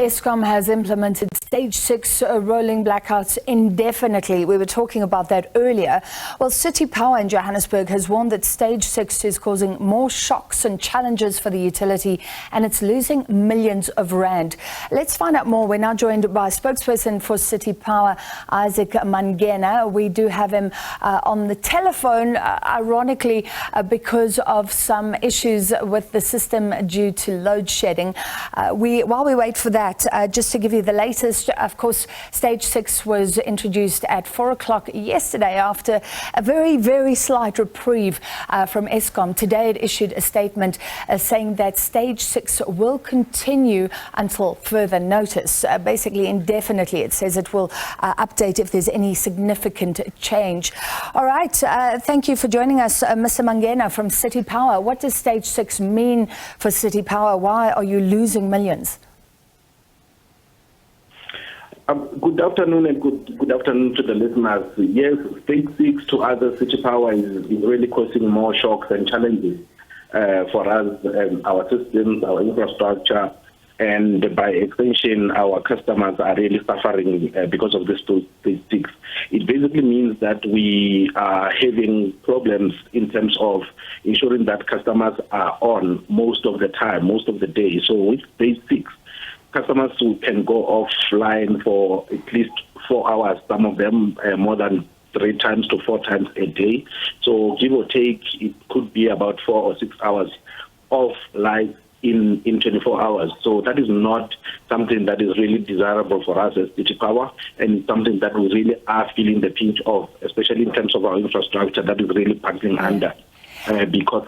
Eskom has implemented stage 6 rolling blackouts indefinitely. We were talking about that earlier. Well, City Power in Johannesburg has warned that stage 6 is causing more shocks and challenges for the utility, and it's losing millions of rand. Let's find out more. We're now joined by spokesperson for City Power, Isaac Mangena. We do have him on the telephone, ironically, because of some issues with the system due to load shedding. While we wait for that, just to give you the latest, of course, stage 6 was introduced at 4 o'clock yesterday after a very, very slight reprieve from Eskom. Today it issued a statement saying that stage 6 will continue until further notice, basically indefinitely. It says it will update if there's any significant change. All right, thank you for joining us, Mr. Mangena from City Power. What does stage 6 mean for City Power? Why are you losing millions? Good afternoon and good afternoon to the listeners. Yes, stage 6 to other City Power is really causing more shocks and challenges for us, our systems, our infrastructure, and by extension, our customers are really suffering because of this stage 6. It basically means that we are having problems in terms of ensuring that customers are on most of the time, most of the day. So with stage 6, customers who can go offline for at least 4 hours, some of them more than 3 times to 4 times a day. So give or take, it could be about 4 or 6 hours offline in 24 hours. So that is not something that is really desirable for us as City Power, and something that we really are feeling the pinch of, especially in terms of our infrastructure that is really packed under. Because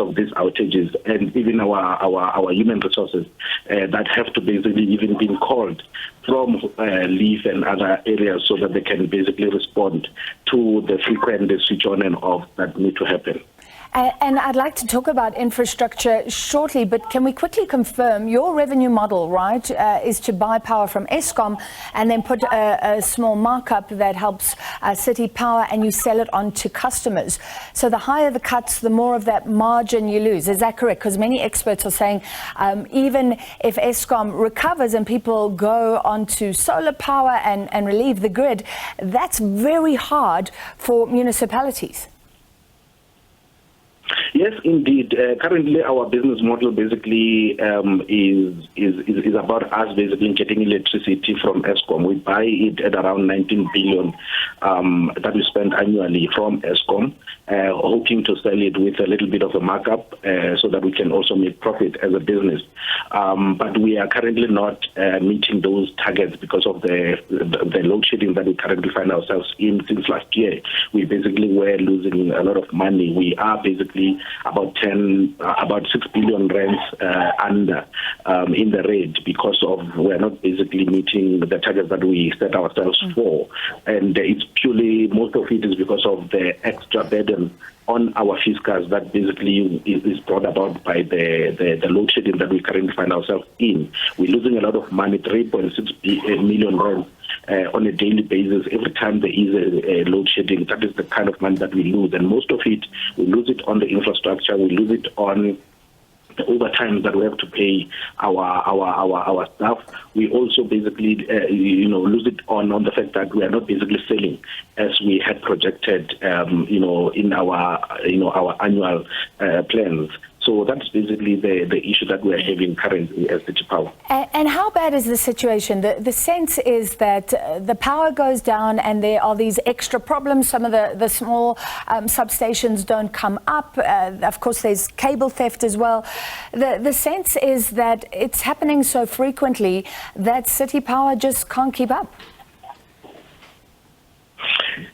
of these outages, and even our human resources that have to basically even been called from leave and other areas so that they can basically respond to the frequent switch on and off that need to happen. And I'd like to talk about infrastructure shortly, but can we quickly confirm your revenue model, right, is to buy power from Eskom and then put a small markup that helps City Power, and you sell it on to customers. So the higher the cuts, the more of that margin you lose. Is that correct? Because many experts are saying even if Eskom recovers and people go onto solar power and relieve the grid, that's very hard for municipalities. Yes, indeed. Currently, our business model basically is about us basically getting electricity from Eskom. We buy it at around 19 billion that we spend annually from Eskom, hoping to sell it with a little bit of a markup so that we can also make profit as a business. But we are currently not meeting those targets because of the load shedding that we currently find ourselves in. Since last year, we basically were losing a lot of money. We are basically about 6 billion rands under in the red because of we're not basically meeting the targets that we set ourselves for, and it's purely, most of it is because of the extra burden on our fiscals that basically is brought about by the load shedding that we currently find ourselves in. We're losing a lot of money, 3.6 million rands on a daily basis. Every time there is a load shedding, that is the kind of money that we lose, and most of it, we lose it on the infrastructure, we lose it on the overtime that we have to pay our staff. We also basically lose it on the fact that we are not basically selling as we had projected in our annual plans. So that's basically the issue that we're having currently as City Power. And how bad is the situation? The sense is that the power goes down and there are these extra problems. Some of the small substations don't come up. Of course, there's cable theft as well. The sense is that it's happening so frequently that City Power just can't keep up.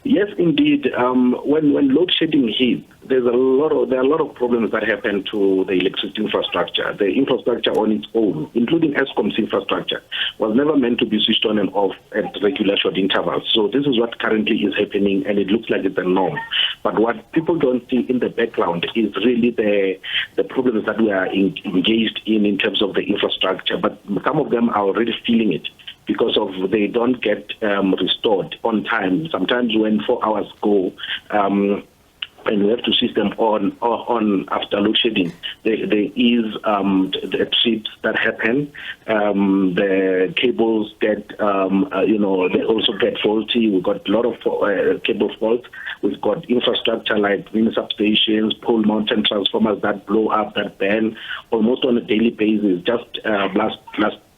Yes, indeed. When load shedding hits, there are a lot of problems that happen to the electricity infrastructure. The infrastructure on its own, including Eskom's infrastructure, was never meant to be switched on and off at regular short intervals. So this is what currently is happening, and it looks like it's a norm. But what people don't see in the background is really the problems that we are engaged in terms of the infrastructure. But some of them are already feeling it, because of they don't get restored on time. Sometimes when 4 hours go, and we have to switch them on after load shedding. There is the trips that happen. The cables get, they also get faulty. We've got a lot of cable faults. We've got infrastructure like mini substations, pole mountain transformers that blow up, that burn almost on a daily basis. Just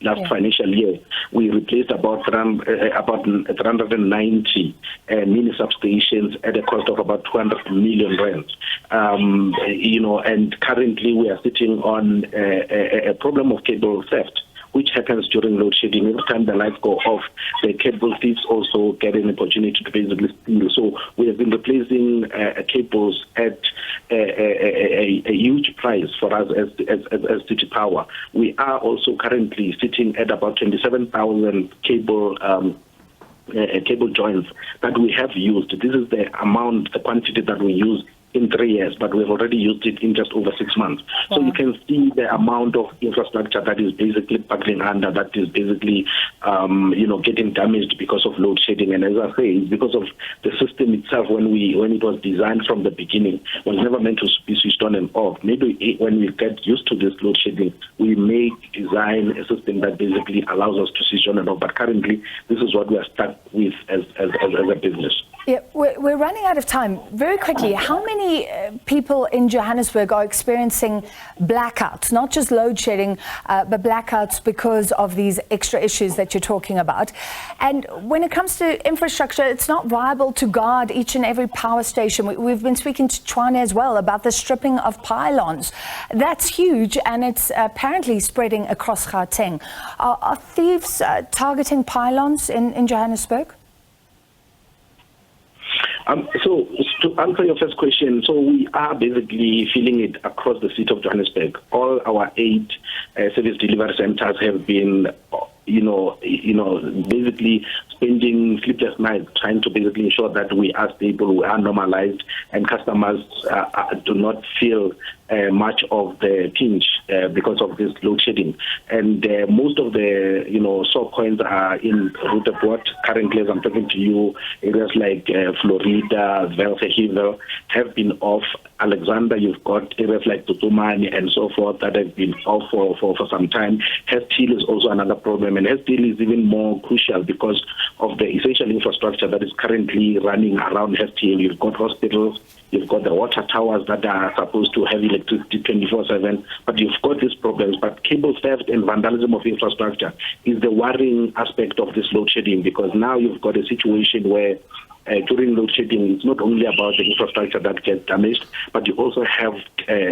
last financial year, we replaced about 390 mini substations at a cost of about 200 million rand. And currently we are sitting on a problem of cable theft, which happens during load shedding. Every time the lights go off, the cable thieves also get an opportunity to basically steal. So we have been replacing cables at a huge price for us as City Power. We are also currently sitting at about 27,000 cable joints that we have used. This is the amount, the quantity that we use in 3 years, but we've already used it in just over 6 months. Wow. So you can see the amount of infrastructure that is basically buckling under, that is basically, getting damaged because of load shedding. And as I say, it's because of the system itself. When it was designed from the beginning, was never meant to be switched on and off. Maybe when we get used to this load shedding, we may design a system that basically allows us to switch on and off. But currently, this is what we are stuck with as a business. Yeah, we're running out of time. Very quickly, how many people in Johannesburg are experiencing blackouts, not just load shedding, but blackouts because of these extra issues that you're talking about? And when it comes to infrastructure, it's not viable to guard each and every power station. We've been speaking to Tshwane as well about the stripping of pylons. That's huge, and it's apparently spreading across Gauteng. Are thieves targeting pylons in Johannesburg? So to answer your first question, so we are basically feeling it across the city of Johannesburg. All our 8 service delivery centers have been, basically spending sleepless nights trying to basically ensure that we are stable, we are normalized, and customers do not feel much of the pinch because of this load shedding. And most of the, sore points are in Roodepoort. Currently, as I'm talking to you, areas like Florida, Velsehivel have been off. Alexander, you've got areas like Tutumani and so forth that have been off for some time. Hestil is also another problem, and Hestil is even more crucial because of the essential infrastructure that is currently running around Hestil. You've got hospitals, you've got the water towers that are supposed to have electricity 24/7, but you've got these problems. But cable theft and vandalism of infrastructure is the worrying aspect of this load shedding, because now you've got a situation where during load shedding, it's not only about the infrastructure that gets damaged, but you also have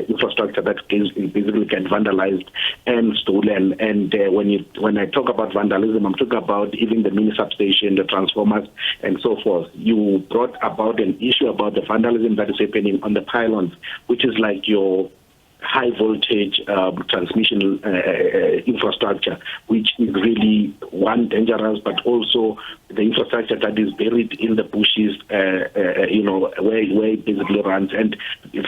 infrastructure that basically gets vandalized and stolen. And when I talk about vandalism, I'm talking about even the mini substation, the transformers, and so forth. You brought about an issue about the vandalism that is happening on the pylons, which is like your high voltage transmission infrastructure, which is really, one, dangerous, but also the infrastructure that is buried in the bushes, where it basically runs. And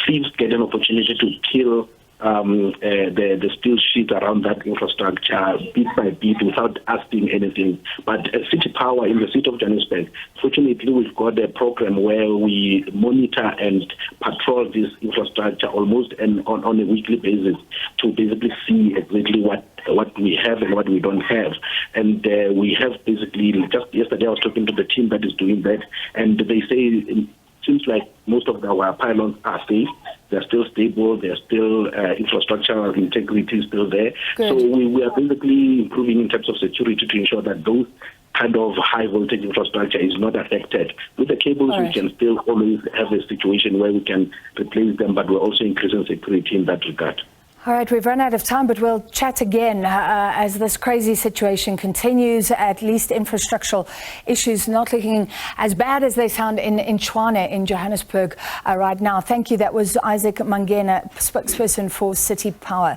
thieves get an opportunity to kill the steel sheet around that infrastructure bit by bit without asking anything. But City Power in the city of Johannesburg, fortunately, we've got a program where we monitor and patrol this infrastructure almost on a weekly basis to basically see exactly what we have and what we don't have. And we have basically, just yesterday I was talking to the team that is doing that, and they say it seems like most of our pylons are safe. They're still stable. They're still infrastructural integrity is still there. Good. So we are basically improving in terms of security to ensure that those kind of high voltage infrastructure is not affected. With the cables, right, we can still always have a situation where we can replace them, but we're also increasing security in that regard. All right, we've run out of time, but we'll chat again as this crazy situation continues. At least infrastructural issues not looking as bad as they sound in Tshwane in Johannesburg right now. Thank you. That was Isaac Mangena, spokesperson for City Power.